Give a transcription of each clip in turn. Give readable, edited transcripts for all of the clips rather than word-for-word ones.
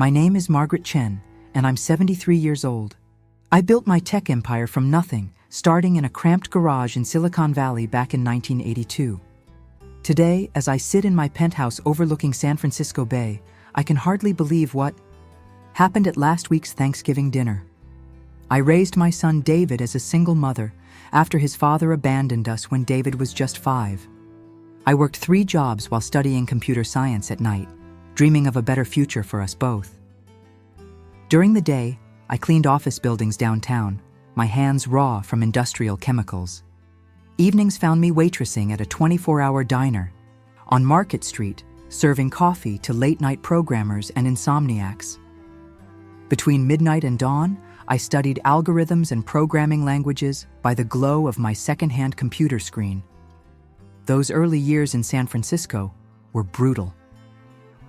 My name is Margaret Chen, and I'm 73 years old. I built my tech empire from nothing, starting in a cramped garage in Silicon Valley back in 1982. Today, as I sit in my penthouse overlooking San Francisco Bay, I can hardly believe what happened at last week's Thanksgiving dinner. I raised my son David as a single mother after his father abandoned us when David was just 5. I worked 3 jobs while studying computer science at night, dreaming of a better future for us both. During the day, I cleaned office buildings downtown, my hands raw from industrial chemicals. Evenings found me waitressing at a 24-hour diner on Market Street, serving coffee to late-night programmers and insomniacs. Between midnight and dawn, I studied algorithms and programming languages by the glow of my second-hand computer screen. Those early years in San Francisco were brutal.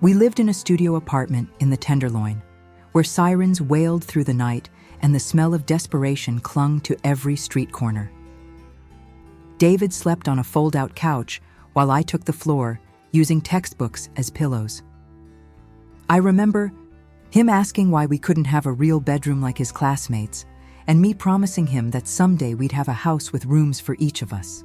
We lived in a studio apartment in the Tenderloin, where sirens wailed through the night and the smell of desperation clung to every street corner. David slept on a fold-out couch while I took the floor, using textbooks as pillows. I remember him asking why we couldn't have a real bedroom like his classmates, and me promising him that someday we'd have a house with rooms for each of us.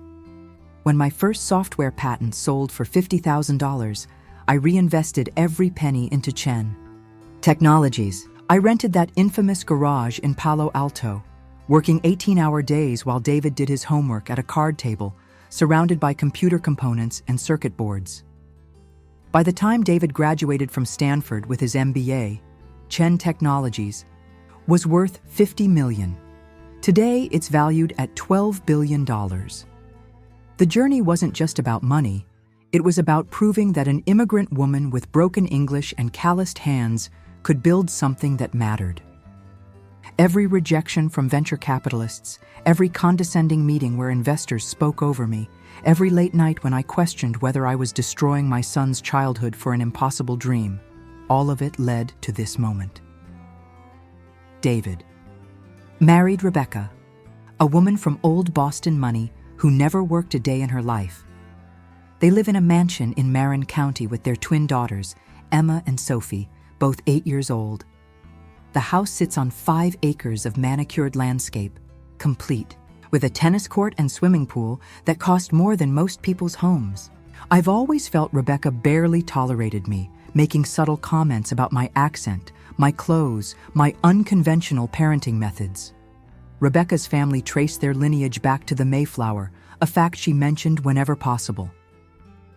When my first software patent sold for $50,000, I reinvested every penny into Chen Technologies. I rented that infamous garage in Palo Alto, working 18-hour days while David did his homework at a card table, surrounded by computer components and circuit boards. By the time David graduated from Stanford with his MBA, Chen Technologies was worth $50 million. Today, it's valued at $12 billion. The journey wasn't just about money. It was about proving that an immigrant woman with broken English and calloused hands could build something that mattered. Every rejection from venture capitalists, every condescending meeting where investors spoke over me, every late night when I questioned whether I was destroying my son's childhood for an impossible dream, all of it led to this moment. David married Rebecca, a woman from old Boston money who never worked a day in her life. They live in a mansion in Marin County with their twin daughters, Emma and Sophie, both 8 years old. The house sits on 5 acres of manicured landscape, complete, with a tennis court and swimming pool that cost more than most people's homes. I've always felt Rebecca barely tolerated me, making subtle comments about my accent, my clothes, my unconventional parenting methods. Rebecca's family traced their lineage back to the Mayflower, a fact she mentioned whenever possible.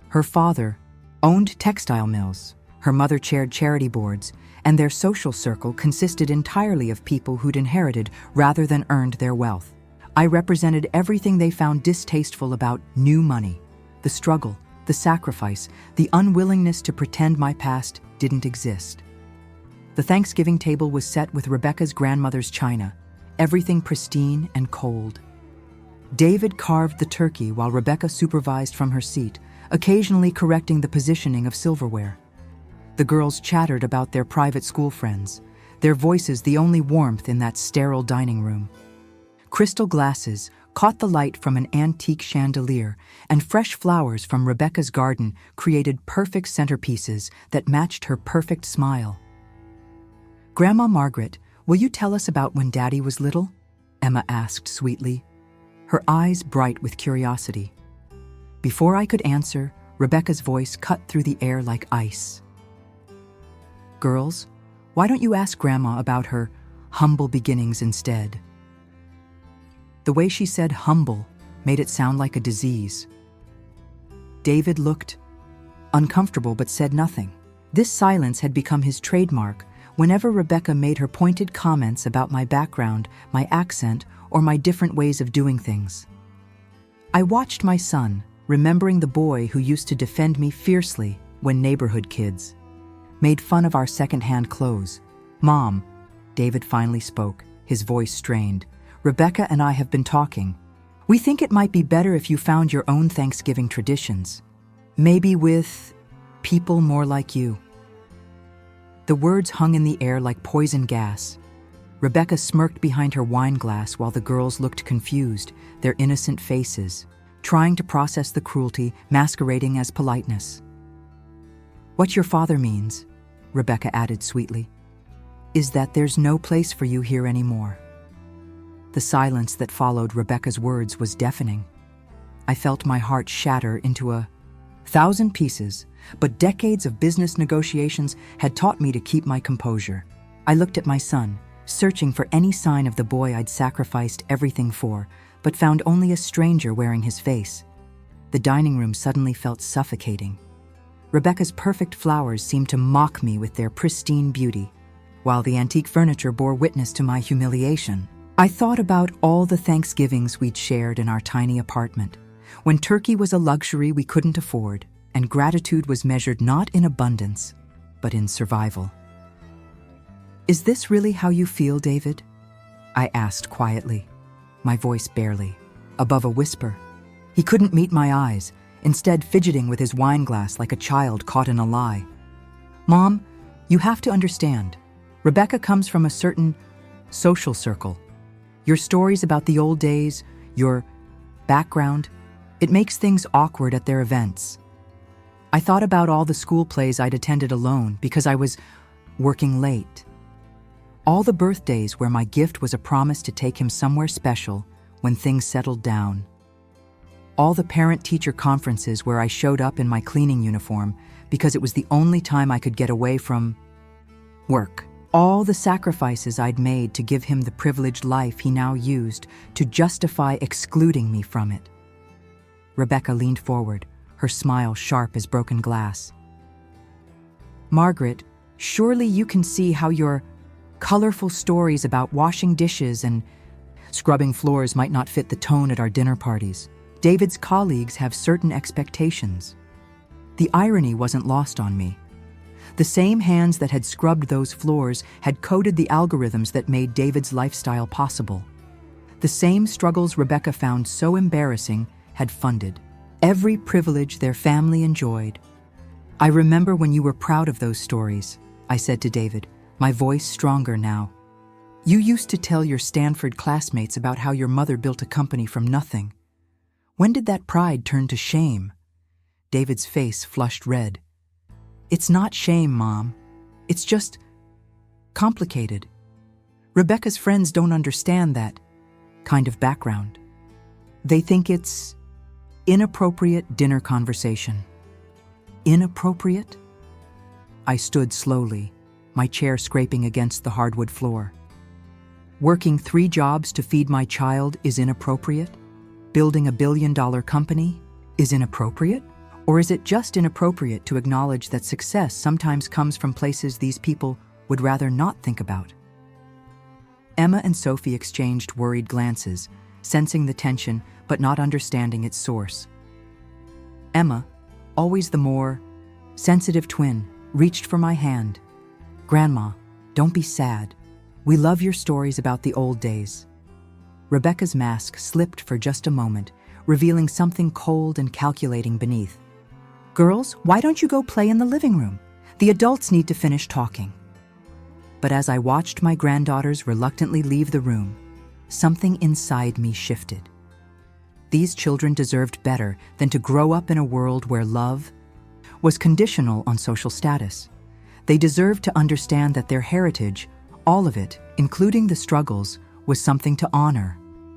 Her father owned textile mills, her mother chaired charity boards, and their social circle consisted entirely of people who'd inherited rather than earned their wealth. I represented everything they found distasteful about new money, the struggle, the sacrifice, the unwillingness to pretend my past didn't exist. The Thanksgiving table was set with Rebecca's grandmother's china, everything pristine and cold. David carved the turkey while Rebecca supervised from her seat, occasionally correcting the positioning of silverware. The girls chattered about their private school friends, their voices the only warmth in that sterile dining room. Crystal glasses caught the light from an antique chandelier, and fresh flowers from Rebecca's garden created perfect centerpieces that matched her perfect smile. "Grandma Margaret, will you tell us about when Daddy was little?" Emma asked sweetly, her eyes bright with curiosity. Before I could answer, Rebecca's voice cut through the air like ice. "Girls, why don't you ask Grandma about her humble beginnings instead?" The way she said humble made it sound like a disease. David looked uncomfortable but said nothing. This silence had become his trademark whenever Rebecca made her pointed comments about my background, my accent, or my different ways of doing things. I watched my son, remembering the boy who used to defend me fiercely when neighborhood kids made fun of our second-hand clothes. "Mom," David finally spoke, his voice strained, "Rebecca and I have been talking. We think it might be better if you found your own Thanksgiving traditions. Maybe with people more like you." The words hung in the air like poison gas. Rebecca smirked behind her wine glass while the girls looked confused, their innocent faces, trying to process the cruelty masquerading as politeness. "What your father means," Rebecca added sweetly, is that there's no place for you here anymore." The silence that followed Rebecca's words was deafening. I felt my heart shatter into 1,000 pieces, but decades of business negotiations had taught me to keep my composure. I looked at my son, searching for any sign of the boy I'd sacrificed everything for, but found only a stranger wearing his face. The dining room suddenly felt suffocating. Rebecca's perfect flowers seemed to mock me with their pristine beauty, while the antique furniture bore witness to my humiliation. I thought about all the Thanksgivings we'd shared in our tiny apartment, when turkey was a luxury we couldn't afford, and gratitude was measured not in abundance, but in survival. "Is this really how you feel, David?" I asked quietly, my voice barely above a whisper. He couldn't meet my eyes, instead fidgeting with his wine glass like a child caught in a lie. "Mom, you have to understand. Rebecca comes from a certain social circle. Your stories about the old days, your background, it makes things awkward at their events." I thought about all the school plays I'd attended alone because I was working late. All the birthdays where my gift was a promise to take him somewhere special when things settled down. All the parent-teacher conferences where I showed up in my cleaning uniform because it was the only time I could get away from work. All the sacrifices I'd made to give him the privileged life he now used to justify excluding me from it. Rebecca leaned forward, her smile sharp as broken glass. "Margaret, surely you can see how your colorful stories about washing dishes and scrubbing floors might not fit the tone at our dinner parties. David's colleagues have certain expectations." The irony wasn't lost on me. The same hands that had scrubbed those floors had coded the algorithms that made David's lifestyle possible. The same struggles Rebecca found so embarrassing had funded every privilege their family enjoyed. "I remember when you were proud of those stories," I said to David, my voice stronger now. "You used to tell your Stanford classmates about how your mother built a company from nothing. When did that pride turn to shame?" David's face flushed red. "It's not shame, Mom. It's just complicated. Rebecca's friends don't understand that kind of background. They think it's inappropriate dinner conversation." "Inappropriate?" I stood slowly, my chair scraping against the hardwood floor. "Working 3 jobs to feed my child is inappropriate? Building a billion-dollar company is inappropriate? Or is it just inappropriate to acknowledge that success sometimes comes from places these people would rather not think about?" Emma and Sophie exchanged worried glances, sensing the tension but not understanding its source. Emma, always the more sensitive twin, reached for my hand. "Grandma, don't be sad. We love your stories about the old days." Rebecca's mask slipped for just a moment, revealing something cold and calculating beneath. "Girls, why don't you go play in the living room? The adults need to finish talking." But as I watched my granddaughters reluctantly leave the room, something inside me shifted. These children deserved better than to grow up in a world where love was conditional on social status. They deserved to understand that their heritage, all of it, including the struggles, was something to honor,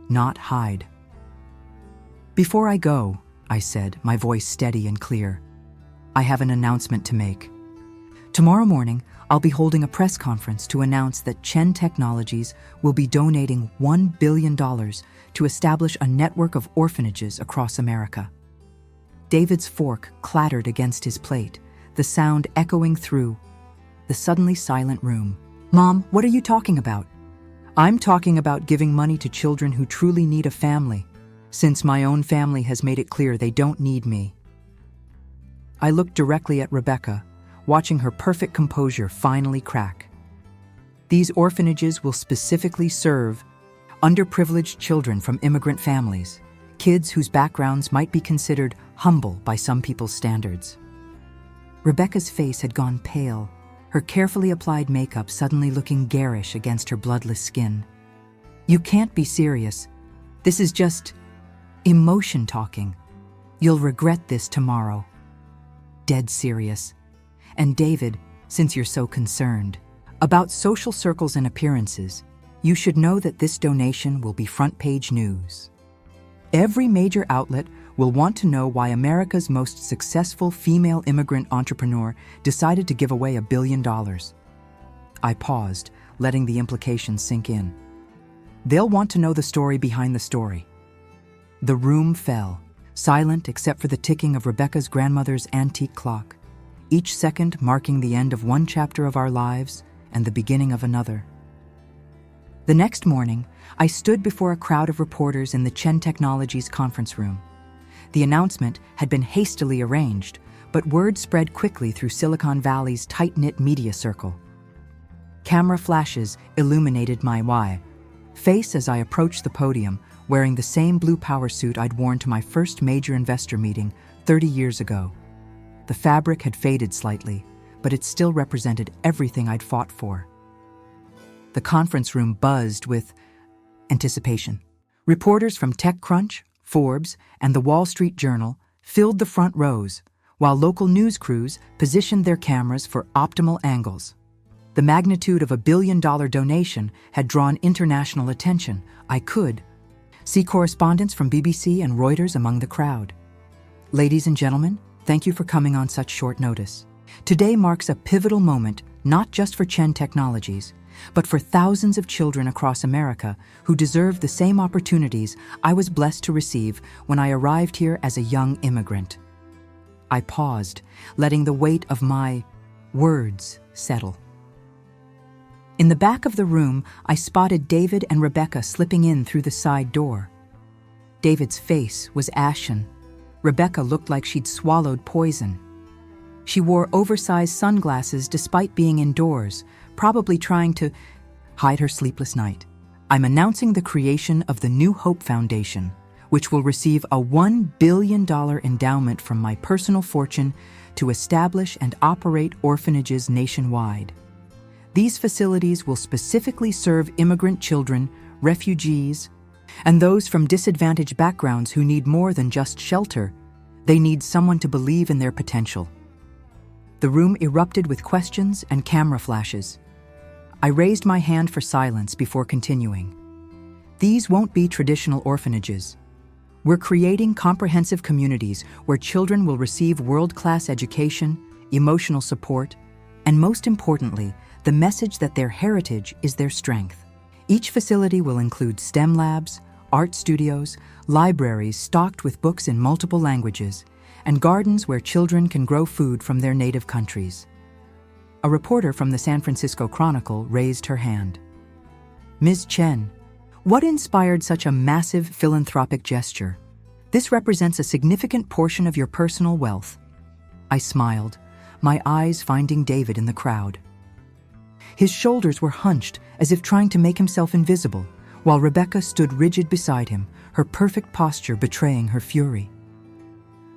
not hide. "Before I go," I said, my voice steady and clear, "I have an announcement to make. Tomorrow morning, I'll be holding a press conference to announce that Chen Technologies will be donating $1 billion to establish a network of orphanages across America." David's fork clattered against his plate, the sound echoing through the suddenly silent room. "Mom, what are you talking about?" "I'm talking about giving money to children who truly need a family, since my own family has made it clear they don't need me." I looked directly at Rebecca, watching her perfect composure finally crack. "These orphanages will specifically serve underprivileged children from immigrant families, kids whose backgrounds might be considered humble by some people's standards." Rebecca's face had gone pale, her carefully applied makeup suddenly looking garish against her bloodless skin. "You can't be serious. This is just emotion talking. You'll regret this tomorrow." "Dead serious. And David, since you're so concerned, About social circles and appearances, you should know that this donation will be front-page news. Every major outlet will want to know why America's most successful female immigrant entrepreneur decided to give away $1 billion. I paused, letting the implications sink in. They'll want to know the story behind the story. The room fell, silent except for the ticking of Rebecca's grandmother's antique clock, each second marking the end of one chapter of our lives and the beginning of another. The next morning, I stood before a crowd of reporters in the Chen Technologies conference room. The announcement had been hastily arranged, but word spread quickly through Silicon Valley's tight-knit media circle. Camera flashes illuminated my face as I approached the podium, wearing the same blue power suit I'd worn to my first major investor meeting 30 years ago. The fabric had faded slightly, but it still represented everything I'd fought for. The conference room buzzed with anticipation. Reporters from TechCrunch, Forbes, and the Wall Street Journal filled the front rows, while local news crews positioned their cameras for optimal angles. The magnitude of $1 billion donation had drawn international attention. I could see correspondents from BBC and Reuters among the crowd. Ladies and gentlemen, thank you for coming on such short notice. Today marks a pivotal moment not just for Chen Technologies, but for thousands of children across America who deserve the same opportunities I was blessed to receive when I arrived here as a young immigrant. I paused, letting the weight of my words settle. In the back of the room, I spotted David and Rebecca slipping in through the side door. David's face was ashen. Rebecca looked like she'd swallowed poison. She wore oversized sunglasses despite being indoors, probably trying to hide her sleepless night. I'm announcing the creation of the New Hope Foundation, which will receive a $1 billion endowment from my personal fortune to establish and operate orphanages nationwide. These facilities will specifically serve immigrant children, refugees, and those from disadvantaged backgrounds who need more than just shelter. They need someone to believe in their potential. The room erupted with questions and camera flashes. I raised my hand for silence before continuing. These won't be traditional orphanages. We're creating comprehensive communities where children will receive world-class education, emotional support, and most importantly, the message that their heritage is their strength. Each facility will include STEM labs, art studios, libraries stocked with books in multiple languages, and gardens where children can grow food from their native countries. A reporter from the San Francisco Chronicle raised her hand. Ms. Chen, what inspired such a massive philanthropic gesture? This represents a significant portion of your personal wealth. I smiled, my eyes finding David in the crowd. His shoulders were hunched as if trying to make himself invisible, while Rebecca stood rigid beside him, her perfect posture betraying her fury.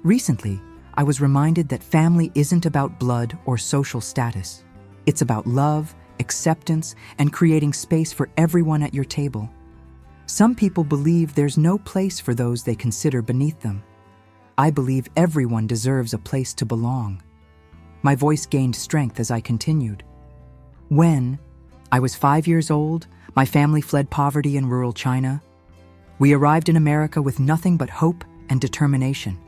Recently, I was reminded that family isn't about blood or social status. It's about love, acceptance, and creating space for everyone at your table. Some people believe there's no place for those they consider beneath them. I believe everyone deserves a place to belong. My voice gained strength as I continued. When I was 5 years old, my family fled poverty in rural China. We arrived in America with nothing but hope and determination.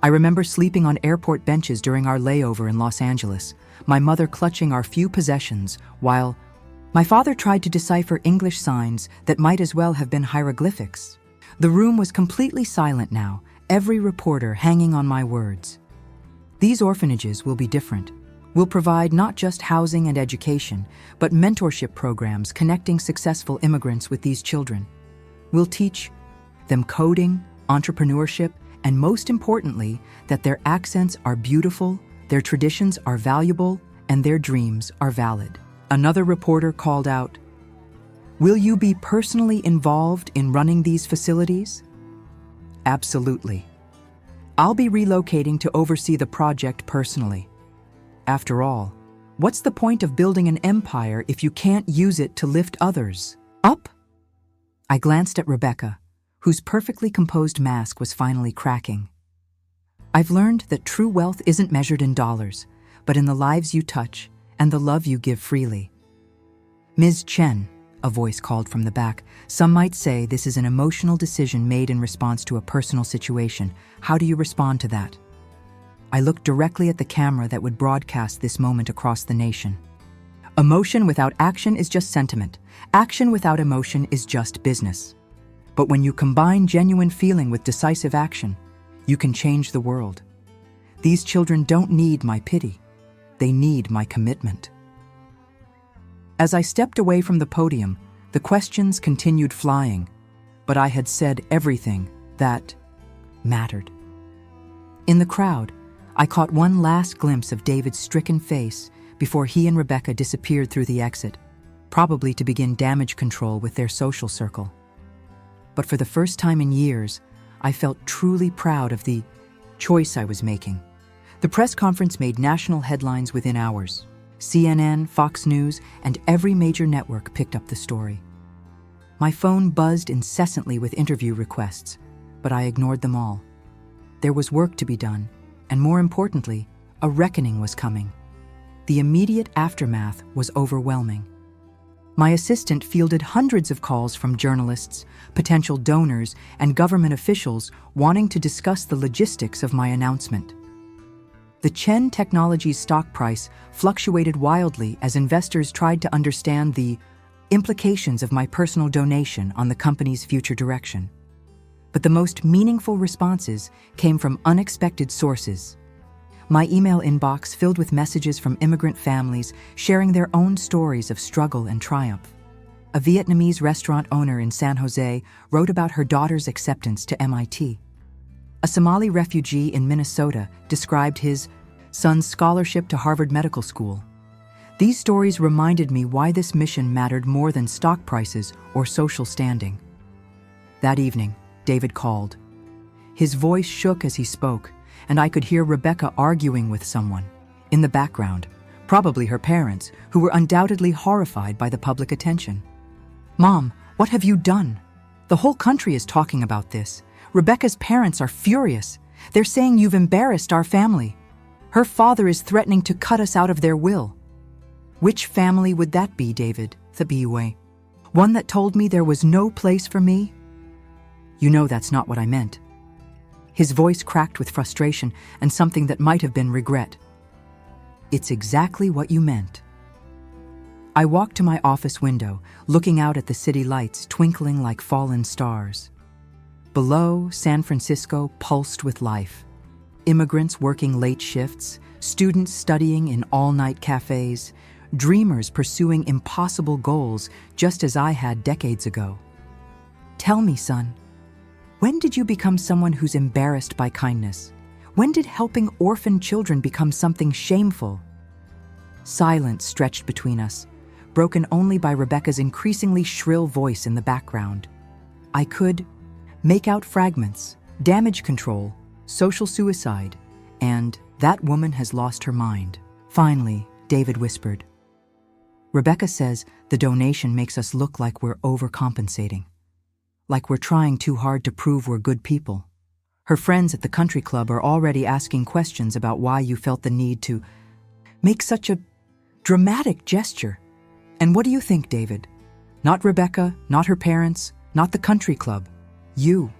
I remember sleeping on airport benches during our layover in Los Angeles, my mother clutching our few possessions while my father tried to decipher English signs that might as well have been hieroglyphics. The room was completely silent now, every reporter hanging on my words. These orphanages will be different. We'll provide not just housing and education, but mentorship programs connecting successful immigrants with these children. We'll teach them coding, entrepreneurship, and most importantly, that their accents are beautiful, their traditions are valuable, and their dreams are valid. Another reporter called out, "Will you be personally involved in running these facilities?" Absolutely. I'll be relocating to oversee the project personally. After all, what's the point of building an empire if you can't use it to lift others up? I glanced at Rebecca, whose perfectly composed mask was finally cracking. I've learned that true wealth isn't measured in dollars, but in the lives you touch and the love you give freely. "Ms. Chen," a voice called from the back, "some might say this is an emotional decision made in response to a personal situation. How do you respond to that?" I looked directly at the camera that would broadcast this moment across the nation. Emotion without action is just sentiment. Action without emotion is just business. But when you combine genuine feeling with decisive action, you can change the world. These children don't need my pity. They need my commitment. As I stepped away from the podium, the questions continued flying, but I had said everything that mattered. In the crowd, I caught one last glimpse of David's stricken face before he and Rebecca disappeared through the exit, probably to begin damage control with their social circle. But for the first time in years, I felt truly proud of the choice I was making. The press conference made national headlines within hours. CNN, Fox News, and every major network picked up the story. My phone buzzed incessantly with interview requests, but I ignored them all. There was work to be done, and more importantly, a reckoning was coming. The immediate aftermath was overwhelming. My assistant fielded hundreds of calls from journalists, potential donors, and government officials wanting to discuss the logistics of my announcement. The Chen Technologies stock price fluctuated wildly as investors tried to understand the implications of my personal donation on the company's future direction. But the most meaningful responses came from unexpected sources. My email inbox filled with messages from immigrant families sharing their own stories of struggle and triumph. A Vietnamese restaurant owner in San Jose wrote about her daughter's acceptance to MIT. A Somali refugee in Minnesota described his son's scholarship to Harvard Medical School. These stories reminded me why this mission mattered more than stock prices or social standing. That evening, David called. His voice shook as he spoke, and I could hear Rebecca arguing with someone in the background, probably her parents, who were undoubtedly horrified by the public attention. "Mom, what have you done? The whole country is talking about this. Rebecca's parents are furious. They're saying you've embarrassed our family. Her father is threatening to cut us out of their will." "Which family would that be, David?" Thabiwe. "One that told me there was no place for me?" "You know that's not what I meant." His voice cracked with frustration and something that might have been regret. "It's exactly what you meant." I walked to my office window, looking out at the city lights twinkling like fallen stars. Below, San Francisco pulsed with life. Immigrants working late shifts, students studying in all-night cafes, dreamers pursuing impossible goals just as I had decades ago. "Tell me, son, when did you become someone who's embarrassed by kindness? When did helping orphan children become something shameful?" Silence stretched between us, broken only by Rebecca's increasingly shrill voice in the background. I could make out fragments: damage control, social suicide, and "that woman has lost her mind." Finally, David whispered, "Rebecca says the donation makes us look like we're overcompensating. Like we're trying too hard to prove we're good people. Her friends at the country club are already asking questions about why you felt the need to make such a dramatic gesture. And what do you think, David? Not Rebecca, not her parents, not the country club. You."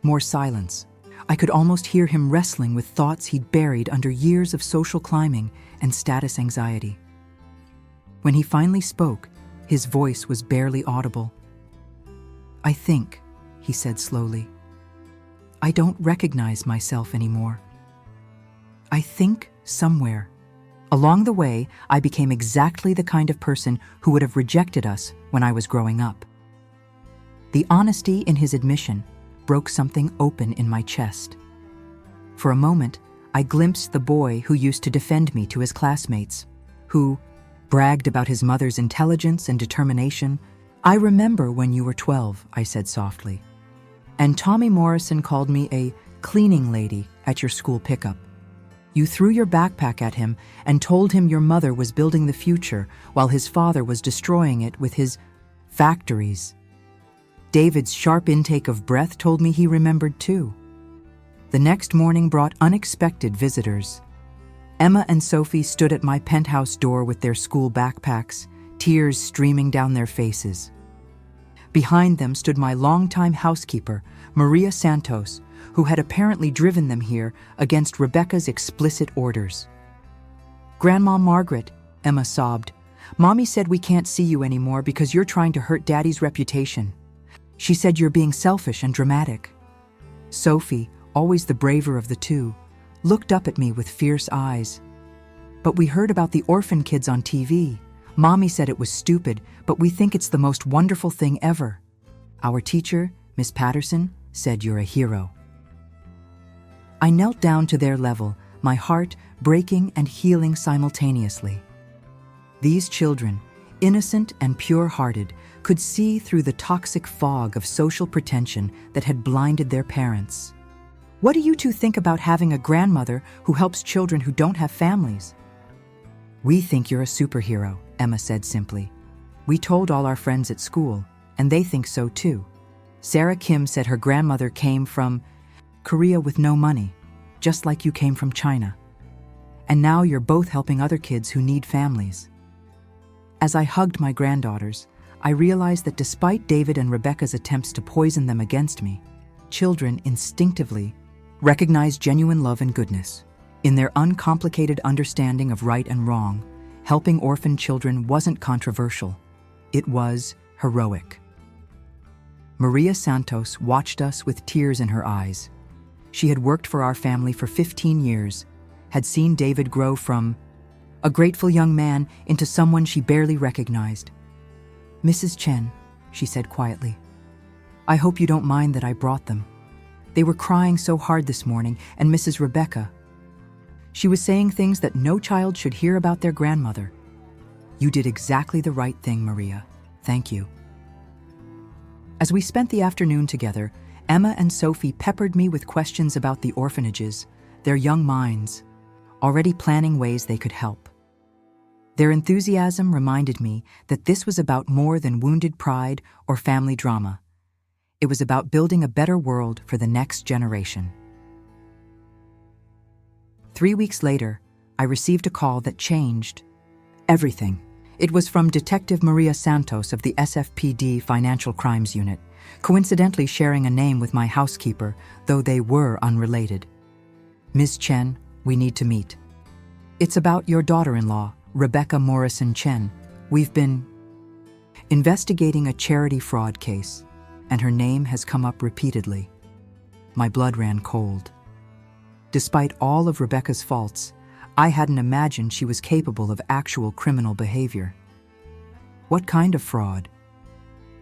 More silence. I could almost hear him wrestling with thoughts he'd buried under years of social climbing and status anxiety. When he finally spoke, his voice was barely audible. "I think," he said slowly, "I don't recognize myself anymore. I think somewhere along the way I became exactly the kind of person who would have rejected us when I was growing up." The honesty in his admission broke something open in my chest. For a moment, I glimpsed the boy who used to defend me to his classmates, who bragged about his mother's intelligence and determination. "I remember when you were 12, I said softly. "And Tommy Morrison called me a cleaning lady at your school pickup. You threw your backpack at him and told him your mother was building the future while his father was destroying it with his factories." David's sharp intake of breath told me he remembered too. The next morning brought unexpected visitors. Emma and Sophie stood at my penthouse door with their school backpacks, tears streaming down their faces. Behind them stood my longtime housekeeper, Maria Santos, who had apparently driven them here against Rebecca's explicit orders. "Grandma Margaret," Emma sobbed, "Mommy said we can't see you anymore because you're trying to hurt Daddy's reputation. She said you're being selfish and dramatic." Sophie, always the braver of the two, looked up at me with fierce eyes. "But we heard about the orphan kids on TV. Mommy said it was stupid, but we think it's the most wonderful thing ever. Our teacher, Miss Patterson, said you're a hero." I knelt down to their level, my heart breaking and healing simultaneously. These children, innocent and pure-hearted, could see through the toxic fog of social pretension that had blinded their parents. "What do you two think about having a grandmother who helps children who don't have families?" "We think you're a superhero," Emma said simply. "We told all our friends at school, and they think so too. Sarah Kim said her grandmother came from Korea with no money, just like you came from China. And now you're both helping other kids who need families." As I hugged my granddaughters, I realized that despite David and Rebecca's attempts to poison them against me, children instinctively recognize genuine love and goodness. In their uncomplicated understanding of right and wrong, helping orphan children wasn't controversial. It was heroic. Maria Santos watched us with tears in her eyes. She had worked for our family for 15 years, had seen David grow from a grateful young man into someone she barely recognized. "Mrs. Chen," she said quietly, "I hope you don't mind that I brought them. They were crying so hard this morning, and Mrs. Rebecca, she was saying things that no child should hear about their grandmother. You did exactly the right thing, Maria. Thank you." As we spent the afternoon together, Emma and Sophie peppered me with questions about the orphanages, their young minds, already planning ways they could help. Their enthusiasm reminded me that this was about more than wounded pride or family drama. It was about building a better world for the next generation. 3 weeks later, I received a call that changed everything. It was from Detective Maria Santos of the SFPD Financial Crimes Unit, coincidentally sharing a name with my housekeeper, though they were unrelated. "Ms. Chen, we need to meet. It's about your daughter-in-law, Rebecca Morrison Chen. We've been investigating a charity fraud case, and her name has come up repeatedly." My blood ran cold. Despite all of Rebecca's faults, I hadn't imagined she was capable of actual criminal behavior. "What kind of fraud?"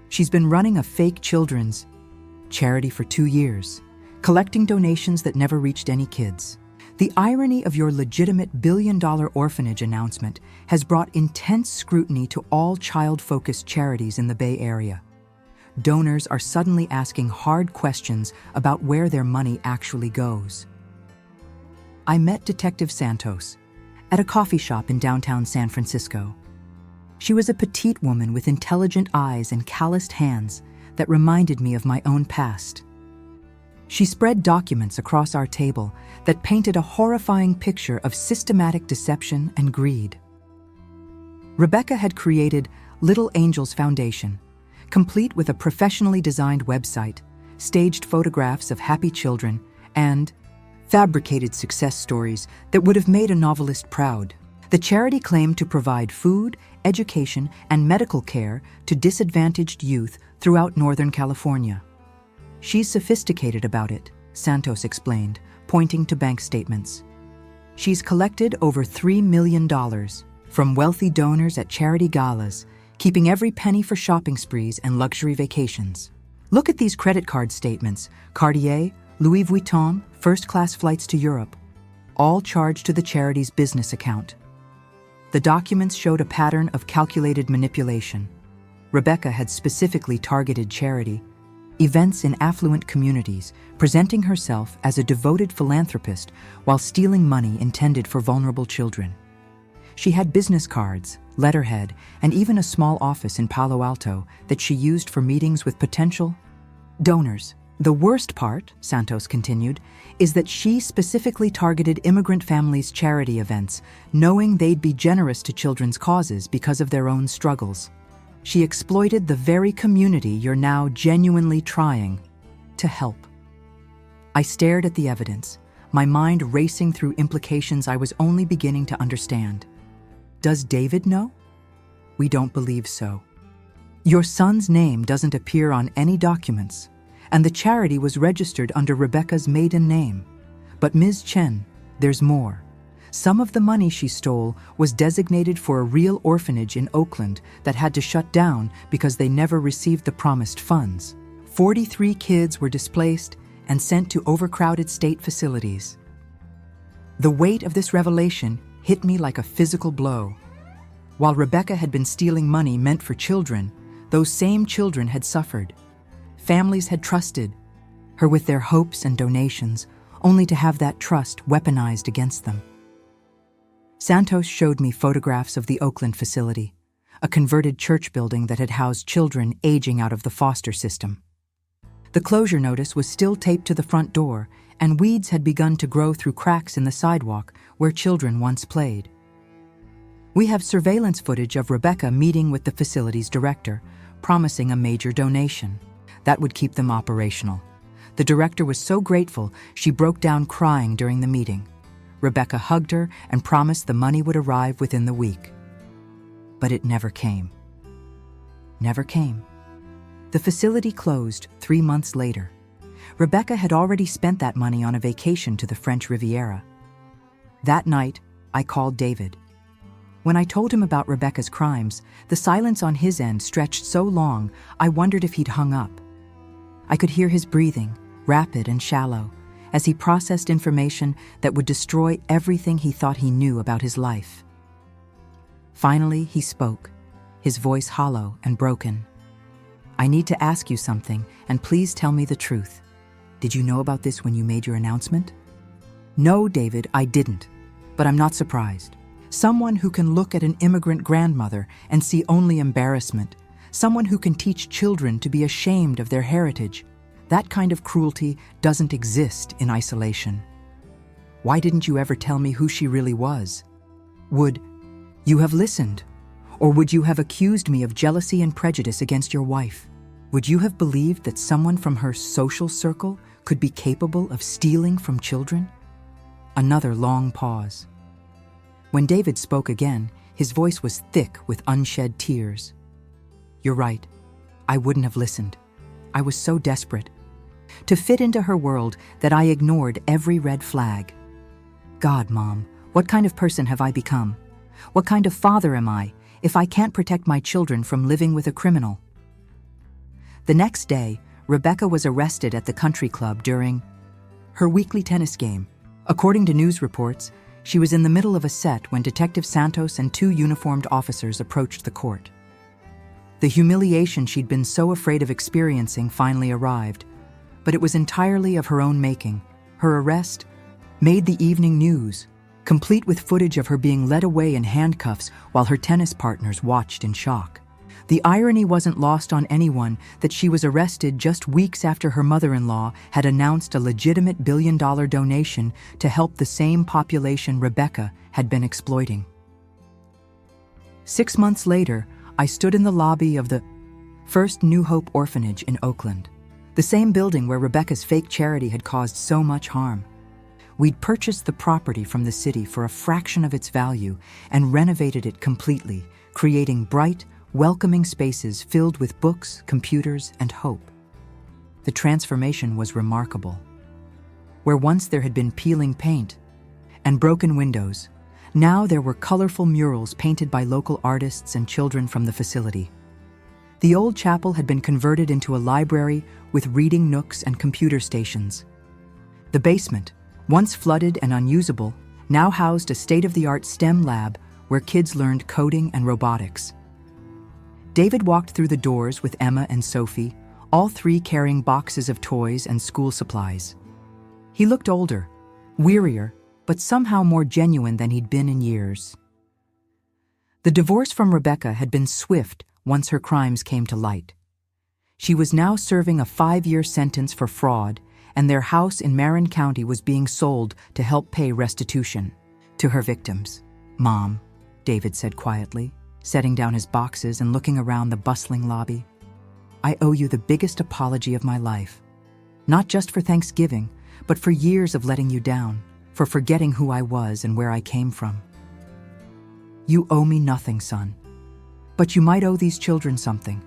"She's been running a fake children's charity for 2 years, collecting donations that never reached any kids. The irony of your legitimate billion-dollar orphanage announcement has brought intense scrutiny to all child-focused charities in the Bay Area. Donors are suddenly asking hard questions about where their money actually goes." I met Detective Santos at a coffee shop in downtown San Francisco. She was a petite woman with intelligent eyes and calloused hands that reminded me of my own past. She spread documents across our table that painted a horrifying picture of systematic deception and greed. Rebecca had created Little Angels Foundation, complete with a professionally designed website, staged photographs of happy children, and fabricated success stories that would have made a novelist proud. The charity claimed to provide food, education, and medical care to disadvantaged youth throughout Northern California. "She's sophisticated about it," Santos explained, pointing to bank statements. "She's collected over $3 million from wealthy donors at charity galas, keeping every penny for shopping sprees and luxury vacations. Look at these credit card statements: Cartier, Louis Vuitton, first-class flights to Europe, all charged to the charity's business account." The documents showed a pattern of calculated manipulation. Rebecca had specifically targeted charity events in affluent communities, presenting herself as a devoted philanthropist while stealing money intended for vulnerable children. She had business cards, letterhead, and even a small office in Palo Alto that she used for meetings with potential donors. The worst part, Santos continued, is that she specifically targeted immigrant families' charity events, knowing they'd be generous to children's causes because of their own struggles. She exploited the very community you're now genuinely trying to help. I stared at the evidence, my mind racing through implications I was only beginning to understand. Does David know? We don't believe so. Your son's name doesn't appear on any documents, and the charity was registered under Rebecca's maiden name. But Ms. Chen, there's more. Some of the money she stole was designated for a real orphanage in Oakland that had to shut down because they never received the promised funds. 43 kids were displaced and sent to overcrowded state facilities. The weight of this revelation hit me like a physical blow. While Rebecca had been stealing money meant for children, those same children had suffered. Families had trusted her with their hopes and donations, only to have that trust weaponized against them. Santos showed me photographs of the Oakland facility, a converted church building that had housed children aging out of the foster system. The closure notice was still taped to the front door, and weeds had begun to grow through cracks in the sidewalk where children once played. We have surveillance footage of Rebecca meeting with the facility's director, promising a major donation. That would keep them operational. The director was so grateful, she broke down crying during the meeting. Rebecca hugged her and promised the money would arrive within the week. But it never came. Never came. The facility closed 3 months later. Rebecca had already spent that money on a vacation to the French Riviera. That night, I called David. When I told him about Rebecca's crimes, the silence on his end stretched so long, I wondered if he'd hung up. I could hear his breathing, rapid and shallow, as he processed information that would destroy everything he thought he knew about his life. Finally, he spoke, his voice hollow and broken. I need to ask you something, and please tell me the truth. Did you know about this when you made your announcement? No, David, I didn't. But I'm not surprised. Someone who can look at an immigrant grandmother and see only embarrassment. Someone who can teach children to be ashamed of their heritage. That kind of cruelty doesn't exist in isolation. Why didn't you ever tell me who she really was? Would you have listened? Or would you have accused me of jealousy and prejudice against your wife? Would you have believed that someone from her social circle could be capable of stealing from children? Another long pause. When David spoke again, his voice was thick with unshed tears. You're right. I wouldn't have listened. I was so desperate to fit into her world that I ignored every red flag. God, Mom, what kind of person have I become? What kind of father am I if I can't protect my children from living with a criminal? The next day, Rebecca was arrested at the country club during her weekly tennis game. According to news reports, she was in the middle of a set when Detective Santos and 2 uniformed officers approached the court. The humiliation she'd been so afraid of experiencing finally arrived, but it was entirely of her own making. Her arrest made the evening news, complete with footage of her being led away in handcuffs while her tennis partners watched in shock. The irony wasn't lost on anyone that she was arrested just weeks after her mother-in-law had announced a legitimate billion-dollar donation to help the same population Rebecca had been exploiting. 6 months later, I stood in the lobby of the First New Hope Orphanage in Oakland, the same building where Rebecca's fake charity had caused so much harm. We'd purchased the property from the city for a fraction of its value and renovated it completely, creating bright, welcoming spaces filled with books, computers, and hope. The transformation was remarkable. Where once there had been peeling paint and broken windows, now there were colorful murals painted by local artists and children from the facility. The old chapel had been converted into a library with reading nooks and computer stations. The basement, once flooded and unusable, now housed a state-of-the-art STEM lab where kids learned coding and robotics. David walked through the doors with Emma and Sophie, all 3 carrying boxes of toys and school supplies. He looked older, wearier, but somehow more genuine than he'd been in years. The divorce from Rebecca had been swift once her crimes came to light. She was now serving a 5-year sentence for fraud, and their house in Marin County was being sold to help pay restitution to her victims. "Mom," David said quietly, setting down his boxes and looking around the bustling lobby, "I owe you the biggest apology of my life. Not just for Thanksgiving, but for years of letting you down, for forgetting who I was and where I came from. You owe me nothing, son. But you might owe these children something.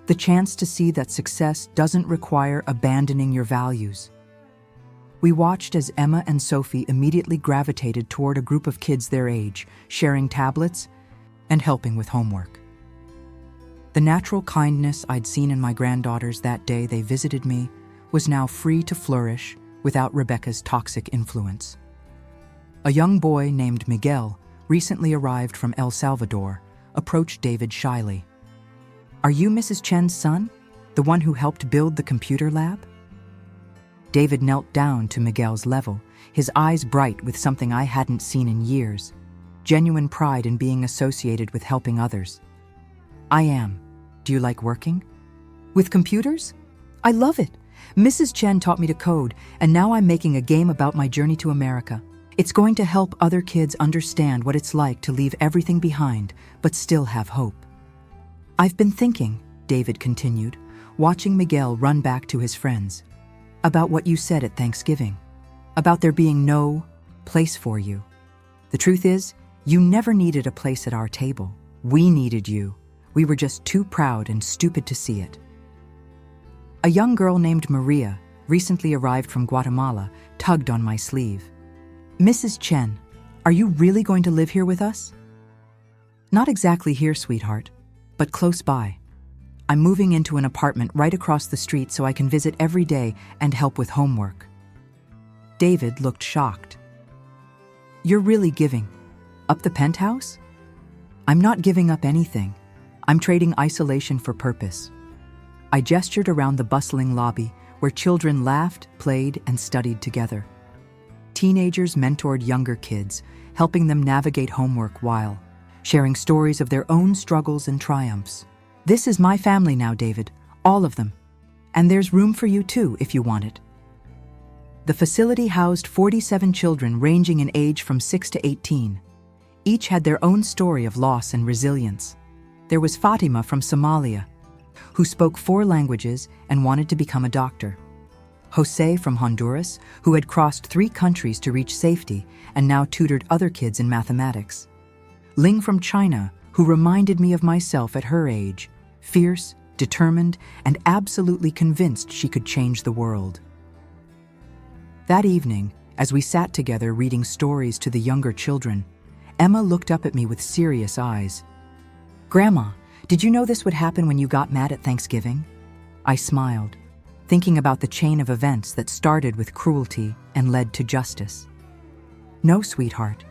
The chance to see that success doesn't require abandoning your values." We watched as Emma and Sophie immediately gravitated toward a group of kids their age, sharing tablets and helping with homework. The natural kindness I'd seen in my granddaughters that day they visited me was now free to flourish without Rebecca's toxic influence. A young boy named Miguel, recently arrived from El Salvador, approached David shyly. "Are you Mrs. Chen's son, the one who helped build the computer lab?" David knelt down to Miguel's level, his eyes bright with something I hadn't seen in years, genuine pride in being associated with helping others. "I am. Do you like working?" "With computers? I love it. Mrs. Chen taught me to code, and now I'm making a game about my journey to America. It's going to help other kids understand what it's like to leave everything behind, but still have hope." "I've been thinking," David continued, watching Miguel run back to his friends, "about what you said at Thanksgiving, about there being no place for you. The truth is, you never needed a place at our table. We needed you. We were just too proud and stupid to see it." A young girl named Maria, recently arrived from Guatemala, tugged on my sleeve. "Mrs. Chen, are you really going to live here with us?" "Not exactly here, sweetheart, but close by. I'm moving into an apartment right across the street so I can visit every day and help with homework." David looked shocked. "You're really giving up the penthouse?" "I'm not giving up anything. I'm trading isolation for purpose." I gestured around the bustling lobby where children laughed, played, and studied together. Teenagers mentored younger kids, helping them navigate homework while sharing stories of their own struggles and triumphs. "This is my family now, David, all of them. And there's room for you too, if you want it." The facility housed 47 children ranging in age from 6 to 18. Each had their own story of loss and resilience. There was Fatima from Somalia, who spoke 4 languages and wanted to become a doctor. Jose from Honduras, who had crossed 3 countries to reach safety and now tutored other kids in mathematics. Ling from China, who reminded me of myself at her age, fierce, determined, and absolutely convinced she could change the world. That evening, as we sat together reading stories to the younger children, Emma looked up at me with serious eyes. "Grandma, did you know this would happen when you got mad at Thanksgiving?" I smiled, thinking about the chain of events that started with cruelty and led to justice. "No, sweetheart,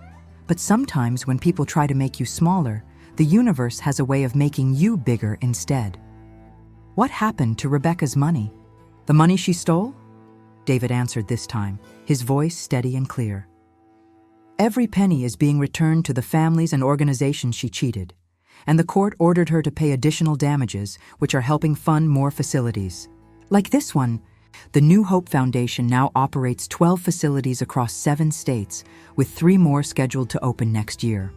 but sometimes when people try to make you smaller, the universe has a way of making you bigger instead." "What happened to Rebecca's money? The money she stole?" David answered this time, his voice steady and clear. "Every penny is being returned to the families and organizations she cheated, and the court ordered her to pay additional damages, which are helping fund more facilities. Like this one, the New Hope Foundation now operates 12 facilities across 7 states, with 3 more scheduled to open next year.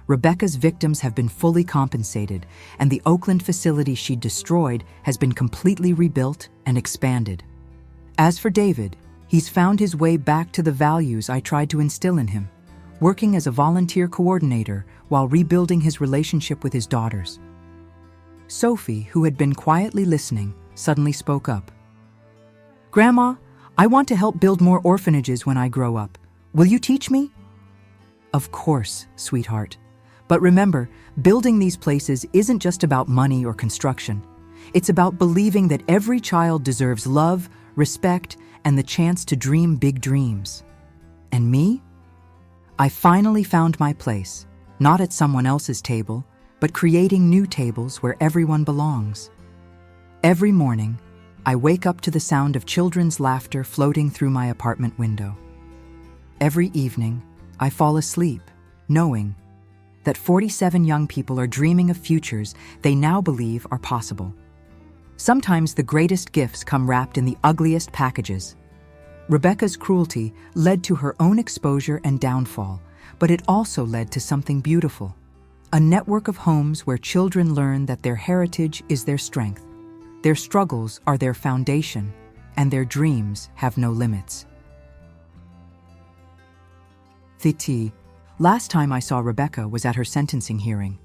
Rebecca's victims have been fully compensated, and the Oakland facility she destroyed has been completely rebuilt and expanded. As for David, he's found his way back to the values I tried to instill in him, working as a volunteer coordinator while rebuilding his relationship with his daughters." Sophie, who had been quietly listening, suddenly spoke up. "Grandma, I want to help build more orphanages when I grow up. Will you teach me?" "Of course, sweetheart. But remember, building these places isn't just about money or construction. It's about believing that every child deserves love, respect, and the chance to dream big dreams. And me? I finally found my place, not at someone else's table, but creating new tables where everyone belongs. Every morning, I wake up to the sound of children's laughter floating through my apartment window. Every evening, I fall asleep, knowing that 47 young people are dreaming of futures they now believe are possible. Sometimes the greatest gifts come wrapped in the ugliest packages. Rebecca's cruelty led to her own exposure and downfall, but it also led to something beautiful. A network of homes where children learn that their heritage is their strength, their struggles are their foundation, and their dreams have no limits. Thiti. Last time I saw Rebecca was at her sentencing hearing.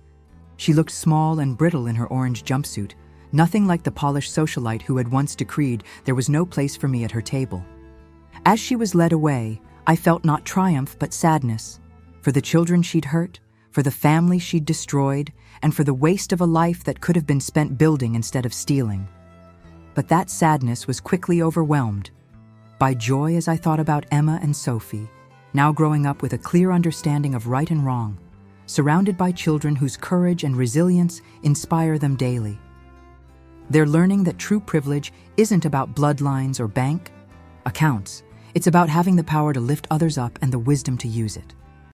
She looked small and brittle in her orange jumpsuit, nothing like the polished socialite who had once decreed there was no place for me at her table. As she was led away, I felt not triumph but sadness, for the children she'd hurt, for the family she'd destroyed, and for the waste of a life that could have been spent building instead of stealing. But that sadness was quickly overwhelmed by joy as I thought about Emma and Sophie, now growing up with a clear understanding of right and wrong, surrounded by children whose courage and resilience inspire them daily. They're learning that true privilege isn't about bloodlines or bank accounts. It's about having the power to lift others up and the wisdom to use it.